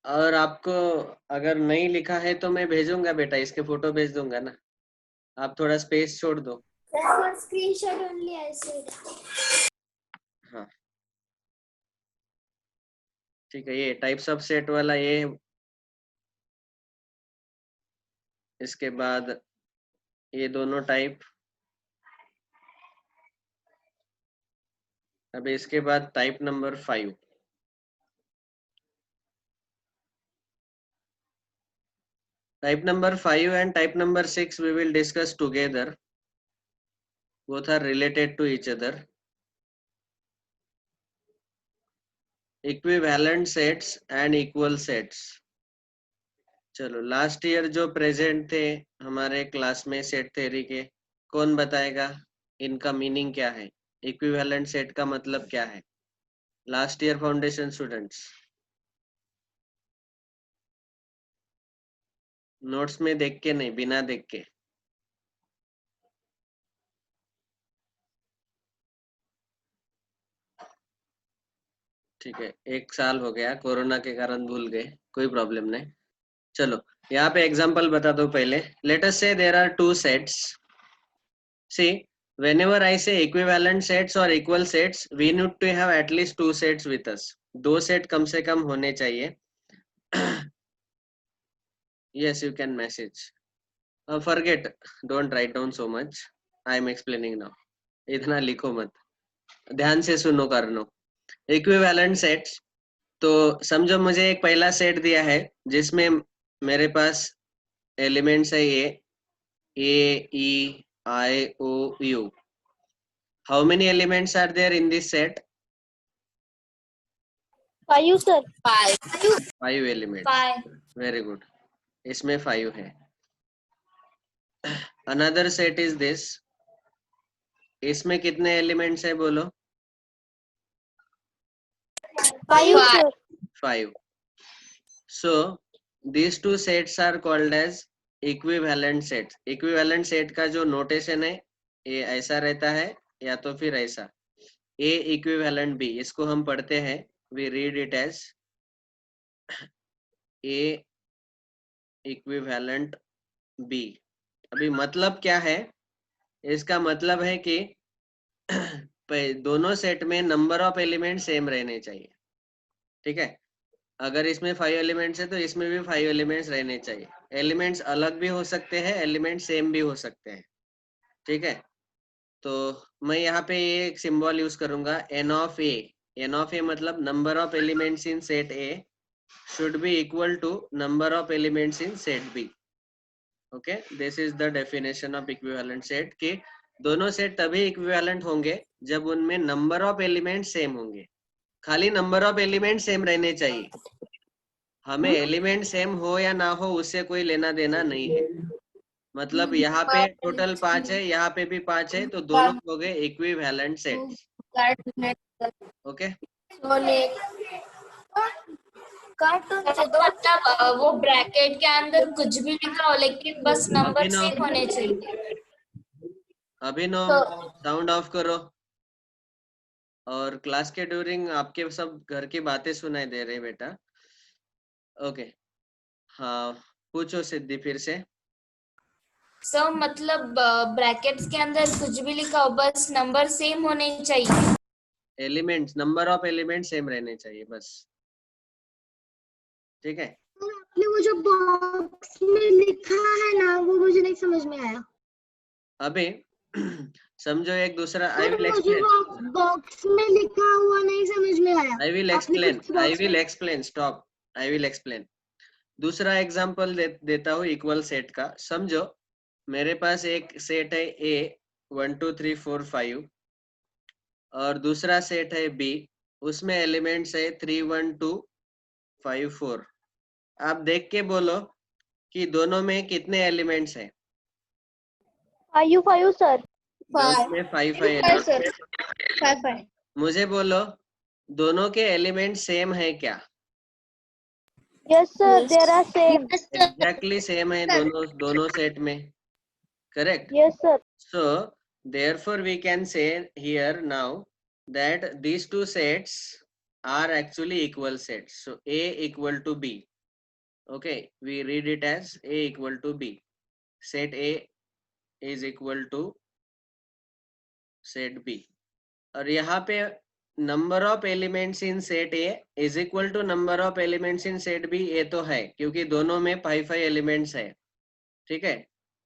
और आपको अगर नहीं लिखा है तो मैं भेजूंगा बेटा, इसके फोटो भेज दूंगा ना, आप थोड़ा स्पेस छोड़ दो। Screenshot only I said. हाँ ठीक है, ये टाइप्स ऑफ सेट वाला ये, इसके बाद ये दोनों टाइप, अभी इसके बाद type number 5। Type number 5 and type number 6 we will discuss together. Both are related to each other. Equivalent sets and equal sets. चलो लास्ट ईयर जो प्रेजेंट थे हमारे क्लास में सेट थ्योरी के, कौन बताएगा इनका मीनिंग क्या है, इक्विवेलेंट सेट का मतलब क्या है? Last year foundation students, notes में देख के नहीं, बिना देख के। ठीक है, 1 साल हो गया, कोरोना के कारण भूल गए, कोई प्रॉब्लम नहीं। चलो यहाँ पे एग्जांपल बता दो पहले। Let us say there are 2 sets. See, whenever I say equivalent sets or equal sets, we need to have at least 2 sets with us. 2 set कम से कम होने चाहिए। Yes, you can message. Forget, don't write down so much. I am explaining now. इतना लिखो मत, ध्यान से सुनो करनो। इक्विवेलेंट सेट्स, तो समझो मुझे एक पहला सेट दिया है जिसमें मेरे पास एलिमेंट्स है ये A, E, I, O, U. How many elements are there in this set? 5 sir. 5. 5 elements. 5. Very good. इसमें 5 है। Another set is this. इसमें कितने elements है बोलो? 5 sir. 5. So these two sets are called as equivalent sets. Equivalent set का जो notation है ये ऐसा रहता है या तो फिर ऐसा, A equivalent B, इसको हम पढ़ते हैं, we read it as A equivalent B. अभी मतलब क्या है? इसका मतलब है कि दोनों सेट में नंबर ऑफ एलिमेंट सेम रहने चाहिए। ठीक है, अगर इसमें 5 एलिमेंट्स है तो इसमें भी 5 एलिमेंट्स रहने चाहिए। एलिमेंट्स अलग भी हो सकते हैं, एलिमेंट सेम भी हो सकते हैं। ठीक है, तो मैं यहाँ पे ये एक सिंबल यूज करूंगा, n of a। n of a मतलब number of elements in set a should be equal to number of elements in set b. Okay, this is the definition of equivalent set कि दोनों set तभी equivalent होंगे जब उनमें number of element same होंगे। खाली number of element same रहने चाहिए, हमें एलिमेंट सेम हो या ना हो उससे कोई लेना देना नहीं है। मतलब यहाँ पे टोटल 5 है, यहाँ पे भी 5 है, तो दोनों हो गए इक्विवेलेंट सेट्स। ओके, कार्टून से दो, मतलब वो ब्रैकेट के अंदर कुछ भी लिखा हो लेकिन बस नंबर सेम होने चाहिए। अभिनव तो साउंड ऑफ करो। और क्लास के ड्यूरिंग आपके सब घर की बातें सुनाई दे रही बेटा। ओके, हाँ पूछो सिद्धि फिर से। सब मतलब ब्रैकेट्स के अंदर कुछ भी लिखा हो बस नंबर सेम होने चाहिए। Elements, number of element same रहने चाहिए बस। ठीक है, आपने वो जो बॉक्स में लिखा है ना वो मुझे नहीं समझ में आया। अभी समझो एक दूसरा, आई सर विल मुझे एक्सप्लेन, वो बॉक्स में लिखा हुआ नहीं समझ में आया। आई विल आपने एक्सप्लेन, कुछ आई बॉक्स विल में explain, stop, I will explain. दूसरा एग्जांपल देता हूँ इक्वल सेट का। समझो मेरे पास एक सेट है ए 1 2 3 4 5 और दूसरा सेट है बी, उसमें एलिमेंट्स है 3 1 2 5 4। आप देख के बोलो कि दोनों में कितने एलिमेंट्स हैं। 5 सर। दोनों में 5 एलिमेंट्स। 5 मुझे बोलो दोनों के एलिमेंट सेम है क्या? Yes sir there are same. Exactly same है दोनों सेट में, correct? Yes sir. So therefore we can say here now that these two sets are actually equal sets. So A equal to B. Okay, we read it as A equal to B. Set A is equal to set B. और यहाँ पे number of elements in set A is equal to number of elements in set B, ये तो है क्योंकि दोनों में 5 elements है. ठीक है,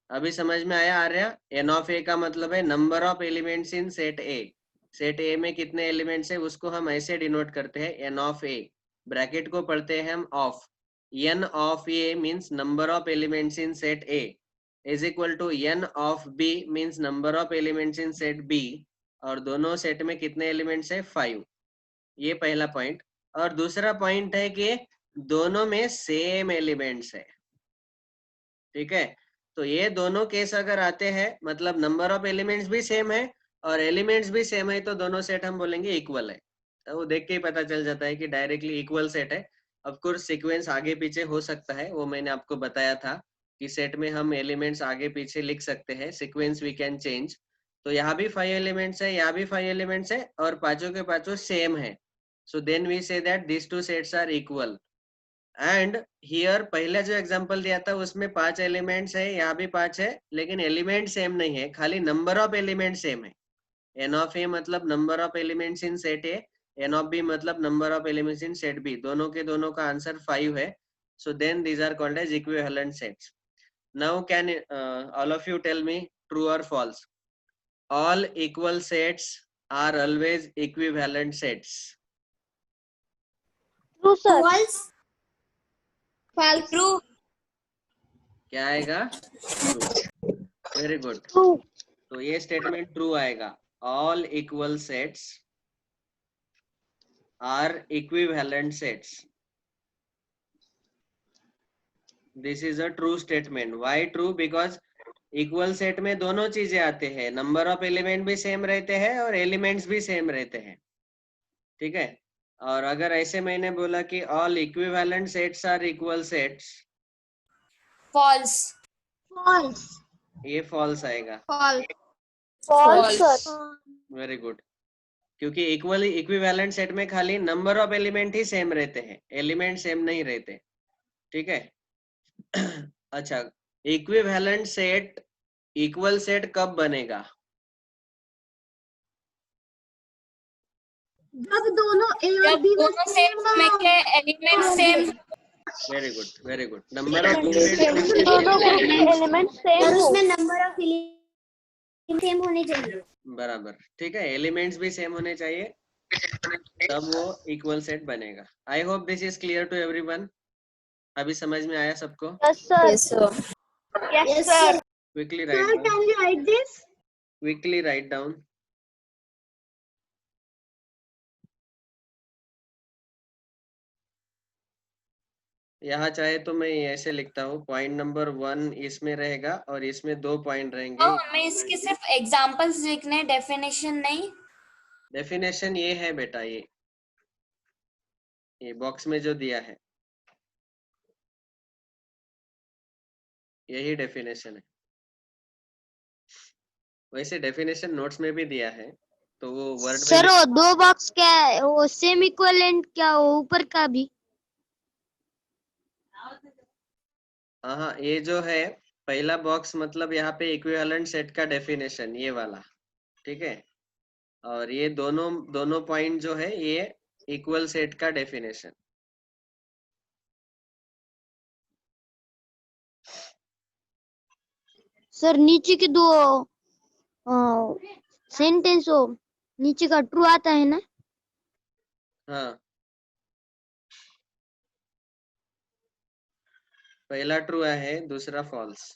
अभी समझ में आया आर्या? एन ऑफ ए का मतलब है number of elements in set A. Set ए में कितने एलिमेंट्स है उसको हम ऐसे डिनोट करते हैं, एन ऑफ ए. ब्रैकेट को पढ़ते हैं हम of. N of A means number of elements in set A is equal to N of B means number of elements in set B. और दोनों सेट में कितने एलिमेंट्स है? 5. ये पहला पॉइंट. और दूसरा पॉइंट है कि दोनों में सेम एलिमेंट्स है. ठीक है, तो ये दोनों केस अगर आते हैं मतलब नंबर ऑफ एलिमेंट्स भी सेम है और एलिमेंट्स भी सेम है, तो दोनों सेट हम बोलेंगे इक्वल है. तो वो देख के ही पता चल जाता है कि डायरेक्टली इक्वल सेट है. ऑफ कोर्स सीक्वेंस आगे पीछे हो सकता है, वो मैंने आपको बताया था कि सेट में हम एलिमेंट्स आगे पीछे लिख सकते हैं, सीक्वेंस वी कैन चेंज. तो यहाँ भी 5 एलिमेंट्स है, यहाँ भी 5 एलिमेंट्स है और पांचों के पांचों सेम है. So then we say that this two sets are equal. And here पहले जो एग्जांपल दिया था उसमें 5 एलिमेंट्स है, यहाँ भी 5 है, लेकिन एलिमेंट सेम नहीं है, खाली नंबर ऑफ एलिमेंट सेम है. एन ऑफ ए मतलब number of elements in set A, N of B मतलब number of elements in set B. दोनों के दोनों का आंसर 5 है. So then these are called as equivalent sets. Now can all of you tell me true और false? All equal sets are always equivalent sets. True sir. False. False. True. क्या आएगा? True. Very good. True. तो ये statement true आएगा. All equal sets are equivalent sets. This is a true statement. Why true? Because equal set में दोनों चीजें आते हैं, नंबर ऑफ एलिमेंट भी सेम रहते हैं और एलिमेंट्स भी सेम रहते हैं. ठीक है, और अगर ऐसे मैंने बोला कि all equivalent sets are equal sets, False. False. ये फॉल्स आएगा. फॉल्स. False. Very good. क्योंकि इक्विवेलेंट सेट में खाली नंबर ऑफ एलिमेंट ही सेम रहते हैं, एलिमेंट सेम नहीं रहते. ठीक है. अच्छा, इक्विवेलेंट सेट इक्वल सेट कब बनेगा? जब दोनों ए और जब बी में दोनों सेम में के element same. Very good, very good. Number of दोनों एलिमेंट सेम और हो. उसमें नंबर ऑफ एलिमेंट सेम होने चाहिए. बराबर. ठीक है, एलिमेंट्स भी सेम होने चाहिए, तब वो इक्वल सेट बनेगा. I hope this is clear to everyone. अभी समझ में आया सबको? Yes sir. Yes, sir. Yes sir. Quickly sir write down. Can you write this? Quickly write down. यहाँ चाहे तो मैं ऐसे लिखता हूँ, पॉइंट नंबर 1 इसमें रहेगा और इसमें 2 पॉइंट रहेंगे. और हमें इसके सिर्फ एग्जांपल्स लिखने, डेफिनेशन नहीं. डेफिनेशन ये है बेटा, ये बॉक्स में जो दिया है यही डेफिनेशन है. वैसे डेफिनेशन नोट्स में भी दिया है, तो वो वर्ड सर वो दो बॉक्स क्या है, वो सेम इक्विवेलेंट क्या, वो ऊपर का भी? हाँ, ये जो है पहला बॉक्स मतलब यहाँ पे इक्विवेलेंट सेट का डेफिनेशन ये वाला. ठीक है, और ये दोनों पॉइंट जो है ये इक्वल सेट का डेफिनेशन. सर नीचे के दो सेंटेंस हो, नीचे का ट्रू आता है ना? हाँ, पहला ट्रू है, दूसरा false.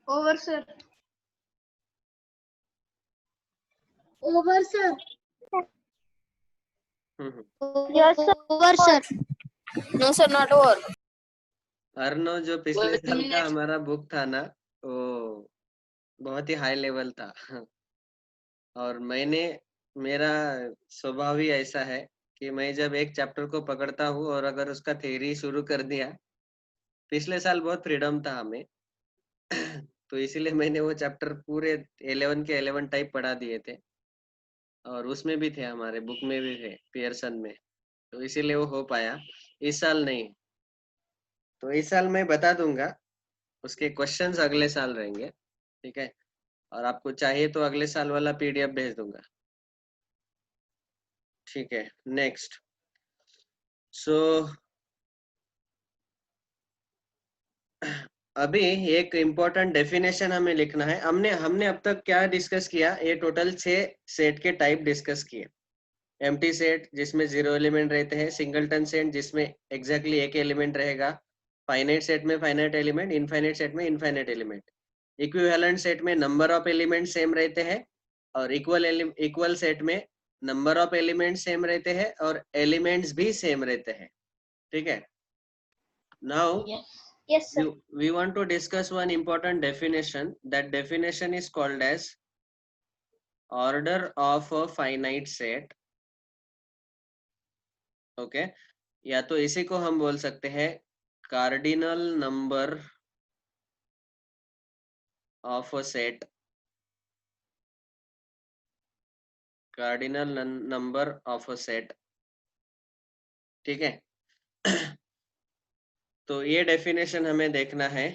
Over sir. Over sir. Yes sir. Over sir. No sir, not over. अर्नो जो पिछले साल का हमारा बुक था ना, वो बहुत ही हाई लेवल था। और मेरा स्वभाव ही ऐसा है कि मैं जब एक चैप्टर को पकड़ता हूँ और अगर उसका थ्योरी शुरू कर दिया, पिछले साल बहुत फ्रीडम था हमें। तो इसीलिए मैंने वो चैप्टर पूरे 11 के 11 टाइप पढ़ा दिए थे, और उसमें भी थे, हमारे बुक में भी थे, पियर्सन में। तो इसीलिए वो हो पाया, इस साल नहीं। तो इस साल मैं बता दूंगा, उसके क्वेश्चंस अगले साल रहेंगे, ठीक है। और आपको चाहिए तो अगले साल वाला पीडीएफ भेज दूंगा, ठीक है। नेक्स्ट, सो अभी एक इम्पोर्टेंट डेफिनेशन हमें लिखना है। हमने हमने अब तक क्या डिस्कस किया, ये टोटल 6 सेट के टाइप डिस्कस किए। एम्प्टी सेट जिसमें 0 एलिमेंट रहते हैं, सिंगलटन सेट जिसमें एग्जैक्टली एक एलिमेंट रहेगा, फाइनाइट सेट में फाइनाइट एलिमेंट, इनफाइनाइट सेट में इनफाइनाइट एलिमेंट, इक्विवेलेंट सेट में नंबर ऑफ एलिमेंट सेम रहते हैं, और इक्वल सेट में नंबर ऑफ एलिमेंट सेम रहते हैं और एलिमेंट्स भी सेम रहते हैं, ठीक है। Now yes sir. we want to discuss one important definition. That definition is called as order of a finite set. Okay, या तो इसी को हम बोल सकते हैं cardinal number of a set, cardinal number of a set, ठीक है। तो ये डेफिनेशन हमें देखना है,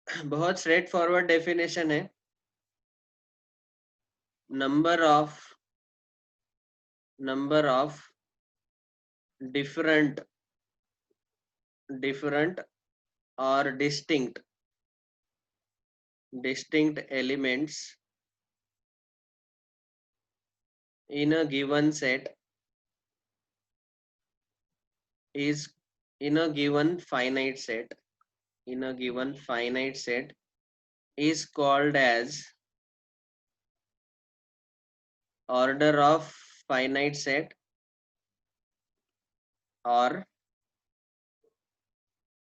बहुत स्ट्रेट फॉरवर्ड डेफिनेशन है। नंबर ऑफ डिफरेंट और distinct elements in a given set is in a given finite set is called as order of finite set or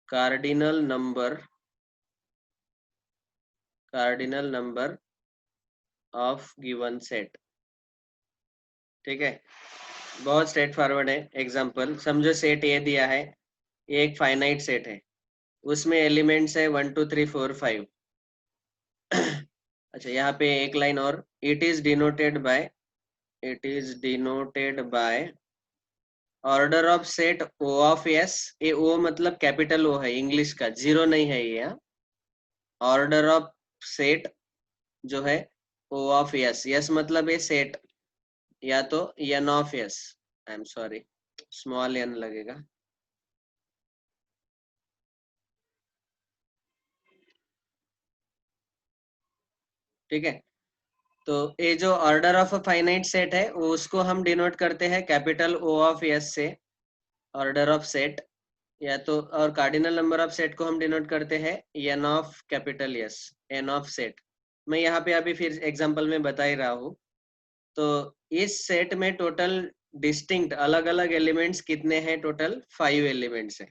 cardinal number of given set, ठीक है। बहुत straight forward है। Example समझो, set ये दिया है, ये एक फाइनाइट सेट है, उसमें एलिमेंट्स है 1 2 3 4 5। अच्छा, यहाँ पे एक लाइन और, it is denoted by order of set O of S. ये ओ मतलब कैपिटल ओ है इंग्लिश का, जीरो नहीं है ये। ऑर्डर ऑफ सेट जो है ओ ऑफ एस, यस मतलब ये सेट, या तो N of S, I am sorry small N लगेगा, ठीक है। तो ये जो order of a finite set है, वो उसको हम डिनोट करते हैं कैपिटल ओ ऑफ एस से, ऑर्डर ऑफ सेट, या तो, और कार्डिनल नंबर ऑफ सेट को हम डिनोट करते हैं N of capital S, N of set. मैं यहाँ पे अभी फिर एग्जांपल में बता ही रहा हूँ। तो इस सेट में टोटल डिस्टिंक्ट अलग अलग एलिमेंट्स कितने हैं? टोटल 5 एलिमेंट्स है,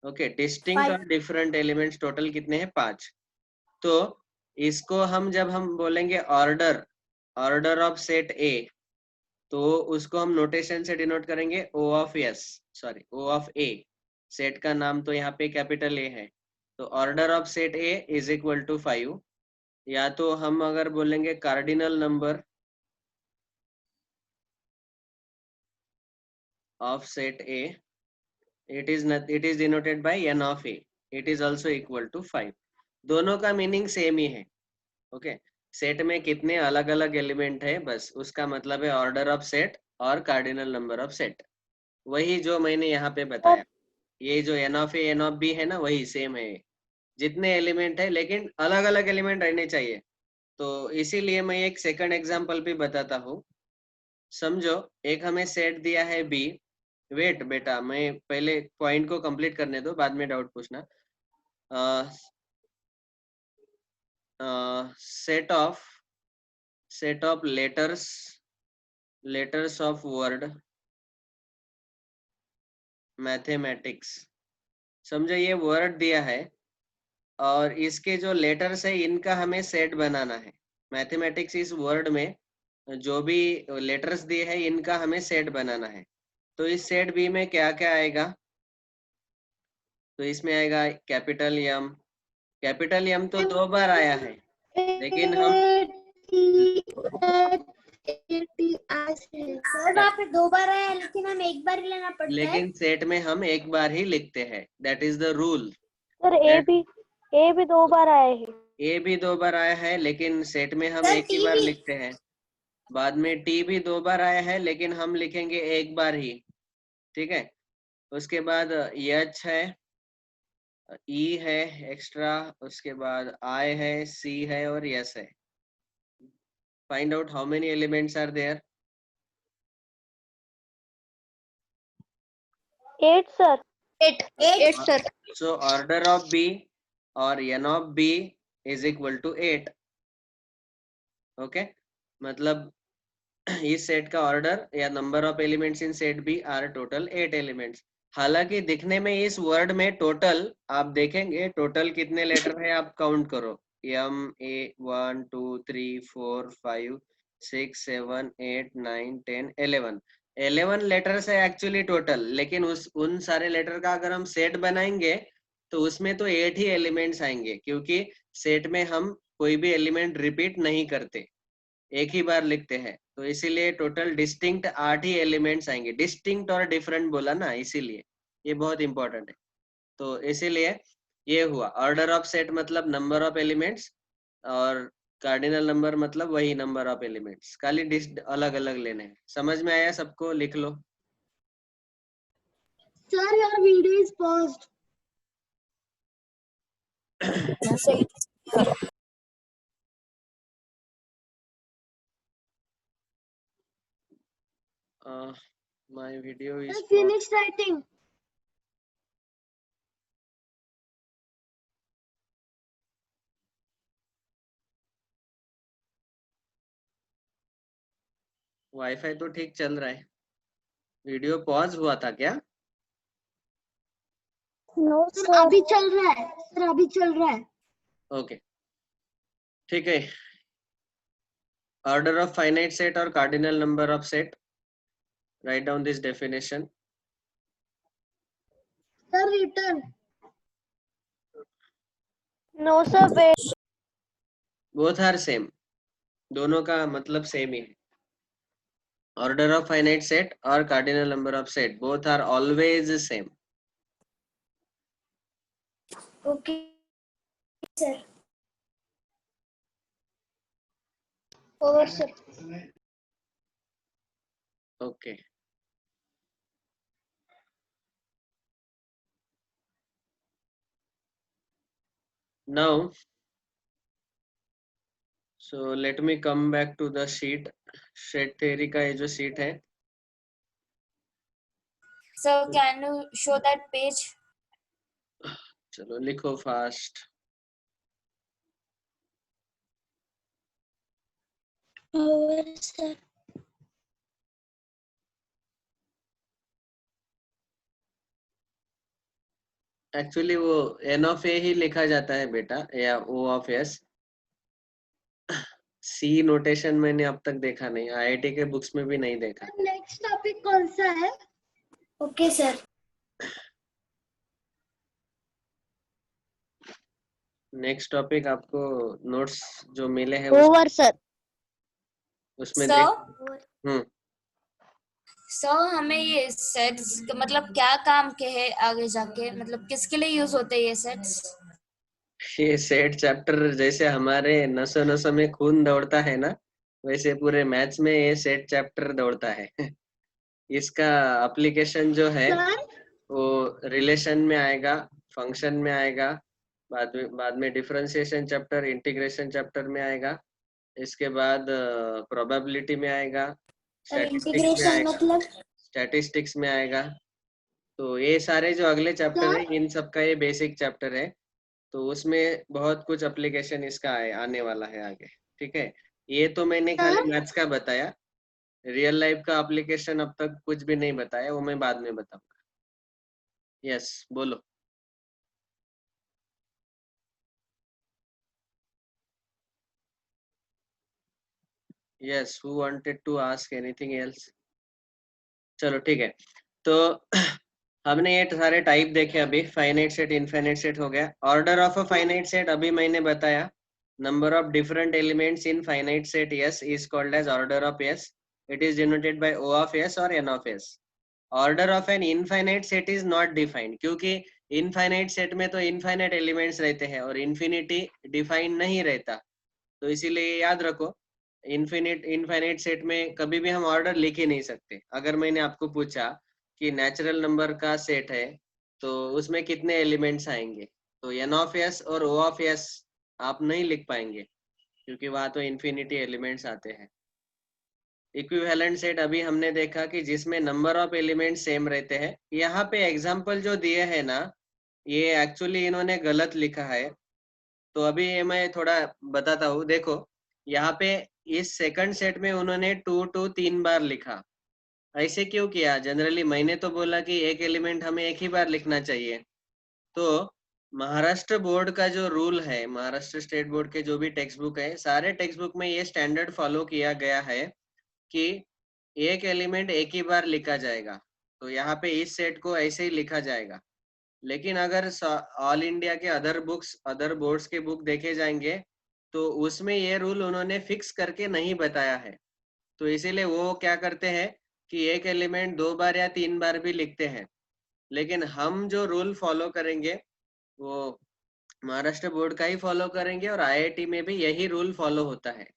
ओके। डिस्टिंक्ट और डिफरेंट एलिमेंट्स टोटल कितने हैं? 5। तो इसको हम जब हम बोलेंगे ऑर्डर ऑफ सेट ए, तो उसको हम नोटेशन से डिनोट करेंगे O of S, sorry O of A. Set का नाम तो यहाँ पे कैपिटल ए है, तो order of set A is equal to 5। या तो हम अगर बोलेंगे cardinal number of set A, it is denoted by N of A, it is also equal to 5। दोनों का मीनिंग सेम ही है, ओके। सेट में कितने अलग अलग एलिमेंट है, बस उसका मतलब है ऑर्डर ऑफ सेट और कार्डिनल नंबर ऑफ सेट, वही जो मैंने यहाँ पे बताया। ये जो N of A N of B है ना, वही सेम है, जितने एलिमेंट है, लेकिन अलग अलग एलिमेंट रहने चाहिए। तो इसीलिए मैं एक सेकंड एग्जांपल भी बताता हूँ। समझो, एक हमें सेट दिया है बी। वेट बेटा, मैं पहले पॉइंट को कंप्लीट करने दो, बाद में डाउट पूछना। set of letters of word mathematics. समझो ये वर्ड दिया है और इसके जो लेटर्स है इनका हमें सेट बनाना है। मैथमेटिक्स इस वर्ड में जो भी लेटर्स दिए हैं इनका हमें सेट बनाना है। तो इस सेट बी में क्या क्या आएगा? तो इसमें आएगा कैपिटल एम। कैपिटल एम तो 2 बार आया है, लेकिन हम सर वहाँ पे 2 बार आया है, लेकिन हम एक बार ही लेना पड़ता है। लेकिन सेट में हम एक बार ही लिखते हैं। That is the rule. Sir A भी 2 बार आए हैं। ए भी 2 बार आया है, लेकिन सेट में हम सर, एक ही टी बार भी। लिखते हैं। बाद में टी भी 2 बार आया है, लेकिन हम लिखेंगे एक बार ही। ठीक है। उसके बाद एच है, ई है एक्स्ट्रा, उसके बाद आई है, सी है और यस है। Find out how many elements are there. 8 sir. 8 sir. So order of B or n of B is equal to 8. Okay, मतलब इस सेट का ऑर्डर या number of elements in set B are total 8 elements. हालांकि दिखने में इस word में total आप देखेंगे टोटल कितने लेटर है आप काउंट करो। एम ए 1 2 3 4 5 6 7 8 9 10 11 लेटर्स है एक्चुअली टोटल, लेकिन उन सारे लेटर का अगर हम सेट बनाएंगे तो उसमें तो 8 ही एलिमेंट्स आएंगे, क्योंकि सेट में हम कोई भी एलिमेंट रिपीट नहीं करते, एक ही बार लिखते हैं। तो इसीलिए टोटल डिस्टिंक्ट 8 ही एलिमेंट्स आएंगे। डिस्टिंक्ट और डिफरेंट बोला ना, इसीलिए ये बहुत इंपॉर्टेंट है। तो इसीलिए ये हुआ ऑर्डर ऑफ सेट मतलब नंबर ऑफ एलिमेंट्स, और कार्डिनल नंबर मतलब वही नंबर ऑफ एलिमेंट्स, खाली अलग अलग लेने हैं। समझ में आया सबको? लिख लो। Sir, your video is paused. My video is Sir, finish writing. Wifi तो ठीक चल रहा है। वीडियो पॉज हुआ था क्या? नो सर अभी चल रहा है। सर अभी चल रहा है। ओके, ठीक है। ऑर्डर ऑफ फाइनाइट सेट और cardinal number of set. Write down this definition. Sir return. No sir wait. Both are same, दोनों का मतलब सेम ही है। ऑर्डर ऑफ फाइनाइट सेट और cardinal number of set both are always same. Okay sir. Over sir. Okay, now so let me come back to the sheet। Set theory का ये जो sheet है, Sir, can you show that page? चलो लिखो fast. Over sir. Actually वो N of ए ही लिखा जाता है बेटा, या ओ ऑफ एस। सी नोटेशन मैंने अब तक देखा नहीं, आईआईटी के बुक्स में भी नहीं देखा। नेक्स्ट टॉपिक कौन सा है? Okay sir. नेक्स्ट टॉपिक आपको नोट्स जो मिले हैं ओवर सर। उसमें Sir, देख। sir, हमें ये सेट्स मतलब क्या काम के है आगे जाके, मतलब किसके लिए यूज होते हैं ये सेट्स? ये सेट चैप्टर जैसे हमारे नसों नसों में खून दौड़ता है ना, वैसे पूरे मैथ्स में ये सेट चैप्टर दौड़ता है। इसका एप्लीकेशन जो है सर वो रिलेशन में आएगा, फंक्शन में आएगा, बाद में डिफरेंशिएशन चैप्टर, इंटीग्रेशन चैप्टर में आएगा, इसके बाद प्रोबेबिलिटी में आएगा, इंटीग्रेशन मतलब? स्टैटिस्टिक्स में आएगा। तो ये सारे जो अगले चैप्टर है इन सब का ये बेसिक चैप्टर है। तो उसमें बहुत कुछ एप्लीकेशन इसका आने वाला है आगे, ठीक है। ये तो मैंने खाली मैथ्स का बताया, रियल लाइफ का एप्लीकेशन अब तक कुछ भी नहीं बताया, वो मैं बाद में बताऊंगा। यस, बोलो। Yes, who wanted to ask anything else? चलो ठीक है, तो हमने ये सारे टाइप देखे अभी, फाइनाइट सेट, इनफाइनाइट सेट हो गया। Order of a finite set अभी मैंने बताया, number of different elements in finite set S is called as order of S. It is denoted by O of S or N of S. Order of an infinite set is not defined, क्योंकि infinite set में तो infinite elements रहते हैं और infinity defined नहीं रहता, तो इसीलिए याद रखो इनफाइनाइट सेट में कभी भी हम ऑर्डर लिख ही नहीं सकते। अगर मैंने आपको पूछा कि नेचुरल नंबर का सेट है तो उसमें कितने एलिमेंट्स आएंगे, तो N of S और O of S आप नहीं लिख पाएंगे, क्योंकि वहां तो इन्फिनिटी एलिमेंट्स आते हैं। इक्विवेलेंट सेट अभी हमने देखा कि जिसमें नंबर ऑफ एलिमेंट सेम रहते हैं। यहाँ पे एग्जांपल जो दिए हैं ना, ये एक्चुअली इन्होंने गलत लिखा है, तो अभी ये मैं थोड़ा बताता हूँ। देखो यहाँ पे इस सेकंड सेट में उन्होंने 2 3 बार लिखा, ऐसे क्यों किया? जनरली मैंने तो बोला कि एक एलिमेंट हमें एक ही बार लिखना चाहिए। तो महाराष्ट्र बोर्ड का जो रूल है, महाराष्ट्र स्टेट बोर्ड के जो भी टेक्स्ट बुक है, सारे टेक्स्ट बुक में ये स्टैंडर्ड फॉलो किया गया है कि एक एलिमेंट एक ही बार लिखा जाएगा। तो यहाँ पे इस सेट को ऐसे ही लिखा जाएगा। लेकिन अगर ऑल इंडिया के अदर बुक्स, अदर बोर्ड्स के बुक देखे जाएंगे तो उसमें ये रूल उन्होंने फिक्स करके नहीं बताया है। तो इसीलिए वो क्या करते हैं कि एक एलिमेंट 2 बार या 3 बार भी लिखते हैं। लेकिन हम जो रूल फॉलो करेंगे वो महाराष्ट्र बोर्ड का ही फॉलो करेंगे, और IIT में भी यही रूल फॉलो होता है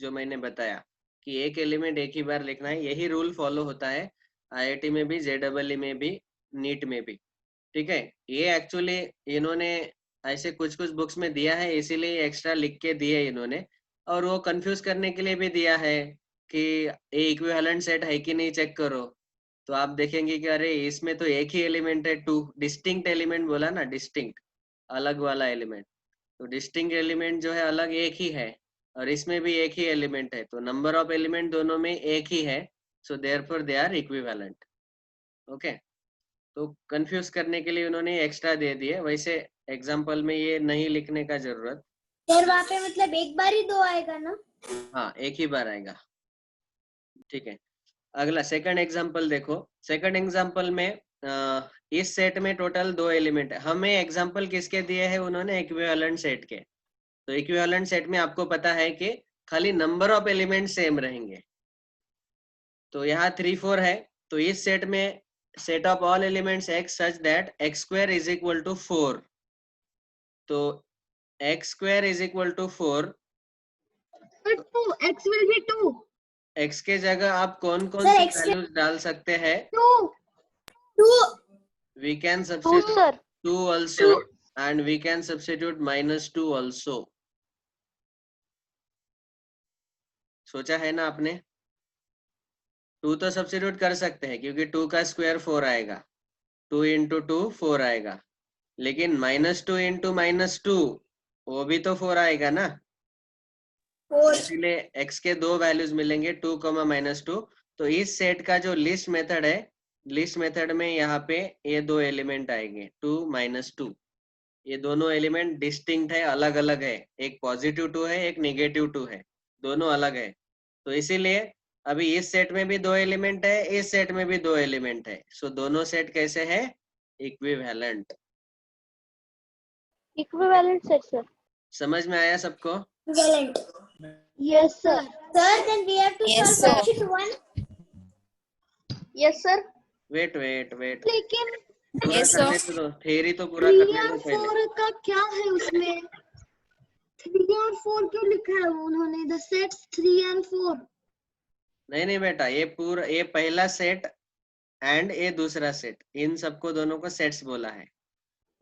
जो मैंने बताया कि एक एलिमेंट एक ही बार लिखना है, यही रूल फॉलो होता है IIT में भी, JEE में भी, नीट में भी, ठीक है। ये एक्चुअली इन्होंने ऐसे कुछ कुछ बुक्स में दिया है, इसीलिए एक्स्ट्रा लिख के दिए इन्होंने, और वो कंफ्यूज करने के लिए भी दिया है कि ये इक्विवेलेंट सेट है कि नहीं चेक करो। तो आप देखेंगे कि अरे इसमें तो एक ही एलिमेंट है, 2 डिस्टिंक्ट एलिमेंट बोला ना, डिस्टिंक्ट अलग वाला एलिमेंट। तो डिस्टिंक्ट एलिमेंट जो है अलग एक ही है, और इसमें भी एक ही एलिमेंट है, तो नंबर ऑफ एलिमेंट दोनों में एक ही है, so therefore they are equivalent. Okay, तो कंफ्यूज करने के लिए उन्होंने एक्स्ट्रा दे दिए, वैसे एग्जांपल में ये नहीं लिखने का जरूरत। सर वहाँ पे मतलब एक बार ही 2 आएगा ना? हाँ, एक ही बार आएगा, ठीक है। अगला सेकंड एग्जांपल देखो। सेकंड एग्जांपल में इस सेट में टोटल 2 एलिमेंट है। हमें एग्जांपल किसके दिए हैं उन्होंने? इक्विवेलेंट सेट के। तो इक्विवेलेंट सेट में आपको पता है कि खाली नंबर ऑफ एलिमेंट सेम रहेंगे। तो यहाँ 3 4 है, तो इस सेट में set of all elements x such that x square is equal to 4। तो x square is equal to 4। But 2, x will be 2. x के जगह आप कौन कौन Sir, सी x वैल्यूज डाल सकते हैं? 2. 2 We can Two, substitute sir. 2 also, and we can substitute -2 also. सोचा है ना आपने? 2 तो सब्स्टिट्यूट कर सकते हैं क्योंकि 2 का स्क्वायर 4 आएगा, 2 into 2 4 आएगा। लेकिन -2 into -2 वो भी तो 4 आएगा ना, 4 इसीलिए x के 2 वैल्यूज मिलेंगे, 2, -2। तो इस सेट का जो लिस्ट मेथड है, लिस्ट मेथड में यहाँ पे ये 2 एलिमेंट आएंगे, 2 -2। ये दोनों एलिमेंट डिस्टिंक्ट है, अलग अलग है, एक पॉजिटिव 2 है, एक नेगेटिव 2 है, दोनों अलग है। तो इसीलिए अभी इस सेट में भी 2 एलिमेंट है, इस सेट में भी 2 एलिमेंट है, सो दोनों सेट कैसे है? इक्विवेलेंट। Equivalent set, sir. समझ में आया सबको? equivalent. Yes, sir. Sir, then we have to Yes, solve sir. question 1. Yes, sir. Wait wait wait, लेकिन पूरा Yes, करने sir. दो, थ्योरी तो पूरा 3 करने दो और पहले। 4 का क्या है उसमें? 3 और 4 क्यों लिखा है उन्होंने? The sets 3 and 4. नहीं बेटा, ये पूरा, ये पहला सेट एंड ये दूसरा सेट, इन सबको दोनों को सेट्स बोला है।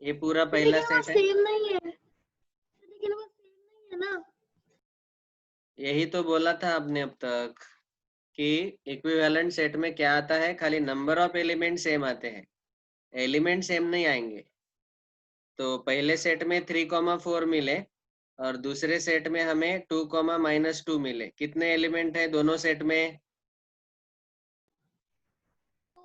ये पूरा पहला लेकिन वो सेट है, सेम नहीं है। लेकिन वो सेम नहीं है ना। यही तो बोला था आपने अब तक कि इक्विवेलेंट सेट में क्या आता है, खाली नंबर ऑफ एलिमेंट सेम आते हैं, एलिमेंट सेम नहीं आएंगे। तो पहले सेट में 3,4 मिले और दूसरे सेट में हमें 2,-2 मिले। कितने एलिमेंट है दोनों सेट में?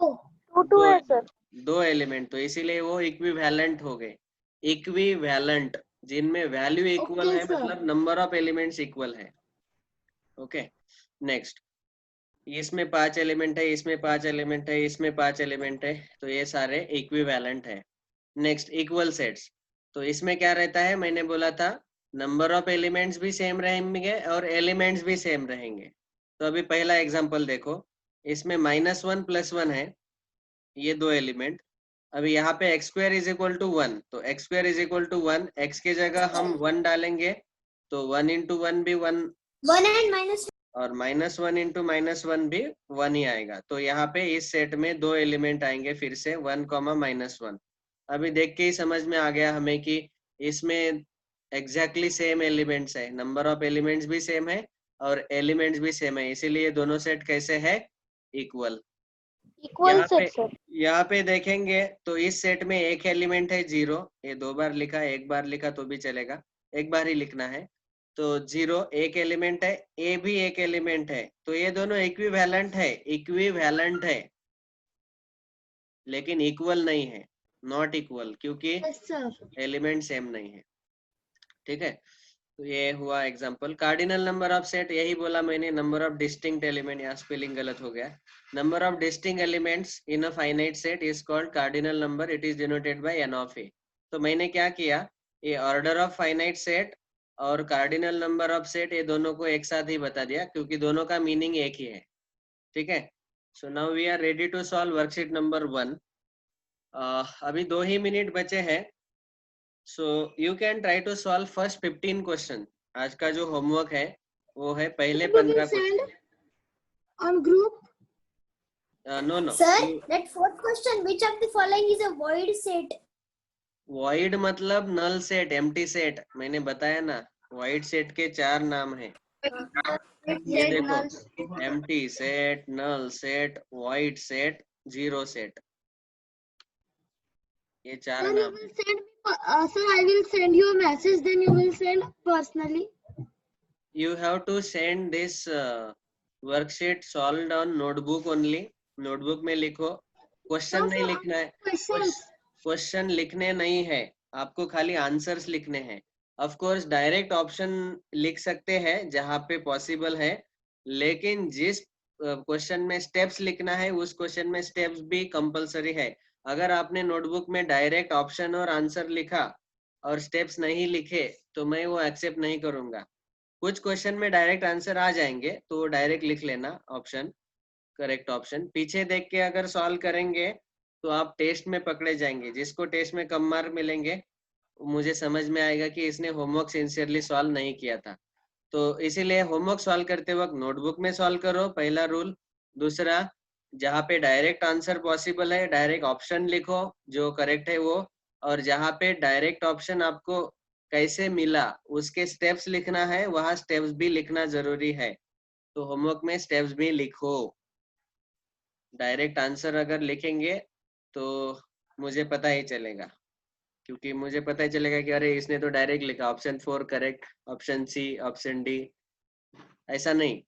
2 है सर। 2 एलिमेंट, तो इसीलिए वो इक्विवेलेंट हो गए। इक्विवेलेंट जिनमें वैल्यू इक्वल Okay, है, sir. मतलब नंबर ऑफ एलिमेंट्स इक्वल है। Okay, next. इसमें 5 एलिमेंट है, इसमें 5 एलिमेंट है, इसमें 5 एलिमेंट है, तो ये सारे इक्विवेलेंट है। Next, equal sets. तो इसमें क्या रहता है, मैंने बोला था नंबर ऑफ एलिमेंट्स भी सेम रहेंगे और एलिमेंट्स भी सेम रहेंगे। तो अभी पहला एग्जांपल देखो, इसमें -1 +1 है, ये 2 एलिमेंट। अभी यहाँ पे x² = 1, तो x² = 1, x के जगह हम 1 डालेंगे तो 1 × 1 भी 1 1 and -1 और -1 × -1 भी 1 ही आएगा। तो यहाँ पे इस सेट में 2 एलिमेंट आएंगे फिर से 1, -1। अभी देख के ही समझ में आ गया हमें कि इसमें एग्जैक्टली सेम एलिमेंट्स है, नंबर ऑफ एलिमेंट्स भी सेम है और एलिमेंट्स भी सेम है, इसीलिए दोनों सेट कैसे है, इक्वल। Equal set sir. यहाँ पे देखेंगे तो इस सेट में एक एलिमेंट है 0, ये 2 बार लिखा, एक बार लिखा तो भी चलेगा, एक बार ही लिखना है। तो 0 एक एलिमेंट है, ए भी एक एलिमेंट है, तो ये दोनों इक्विवेलेंट है, इक्विवेलेंट है, लेकिन इक्वल नहीं है, नॉट इक्वल, क्योंकि Yes, sir. एलिमेंट सेम नहीं है। ठीक है, तो ये हुआ example. Cardinal number of set, यही बोला मैंने, नंबर ऑफ डिस्टिंक्ट एलिमेंट, यहाँ स्पेलिंग गलत हो गया। Number of distinct elements in a finite set is called cardinal number, it is denoted bye n of a। तो मैंने क्या किया, ये ऑर्डर ऑफ फाइनाइट सेट और कार्डिनल नंबर ऑफ सेट, ये दोनों को एक साथ ही बता दिया, क्योंकि दोनों का मीनिंग एक ही है। ठीक है, so now we are ready to solve worksheet number 1। अभी 2 ही मिनट बचे हैं, so you can try to solve first 15 question. आज का जो होमवर्क है वो है पहले We will 15 send question. on group. No Sir, that fourth question, which of the following is a void set? Void मतलब नल सेट, एम्प्टी सेट, मैंने बताया ना, वॉइड सेट के 4 नाम है। ये Set, देखो, null. Empty set, null set, void set, zero set, ये 4 Sir, you नाम will है। send. Sir, I will send you a message. Then you will send personally. You have to send this worksheet solved on notebook only। Notebook में लिखो, question No, नहीं sir, लिखना है, questions. Question लिखने नहीं है, आपको खाली आंसर्स लिखने हैं। ऑफ कोर्स डायरेक्ट ऑप्शन लिख सकते हैं जहां पे पॉसिबल है, लेकिन जिस क्वेश्चन में स्टेप्स लिखना है उस क्वेश्चन में स्टेप्स भी कंपलसरी है। अगर आपने नोटबुक में डायरेक्ट ऑप्शन और आंसर लिखा और स्टेप्स नहीं लिखे तो मैं वो एक्सेप्ट नहीं करूंगा। कुछ क्वेश्चन में डायरेक्ट आंसर आ जाएंगे तो डायरेक्ट लिख लेना ऑप्शन, करेक्ट ऑप्शन। पीछे देख के अगर सॉल्व करेंगे तो आप टेस्ट में पकड़े जाएंगे, जिसको टेस्ट में कम मार्क मिलेंगे मुझे समझ में आएगा कि इसने होमवर्क सिंसियरली सॉल्व नहीं किया था। तो इसीलिए होमवर्क सॉल्व करते वक्त नोटबुक में सॉल्व करो, पहला रूल। दूसरा, जहाँ पे डायरेक्ट आंसर पॉसिबल है डायरेक्ट ऑप्शन लिखो जो करेक्ट है वो, और जहाँ पे डायरेक्ट ऑप्शन आपको कैसे मिला उसके स्टेप्स लिखना है, वहाँ स्टेप्स भी लिखना जरूरी है। तो होमवर्क में स्टेप्स भी लिखो। डायरेक्ट आंसर अगर लिखेंगे तो मुझे पता ही चलेगा, क्योंकि मुझे पता ही चलेगा कि अरे इसने तो डायरेक्ट लिखा, option 4 correct, option C, option D. ऐसा नहीं,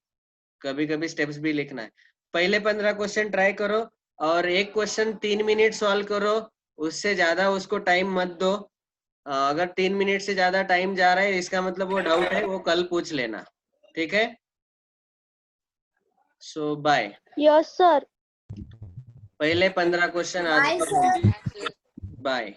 कभी कभी स्टेप्स भी लिखना है। पहले 15 क्वेश्चन ट्राई करो और एक क्वेश्चन 3 मिनट सॉल्व करो, उससे ज्यादा उसको टाइम मत दो। अगर 3 मिनट से ज्यादा टाइम जा रहा है इसका मतलब वो डाउट है, वो कल पूछ लेना। ठीक है, सो बाय। Yes sir. पहले 15 क्वेश्चन आज Bye, sir. बाय।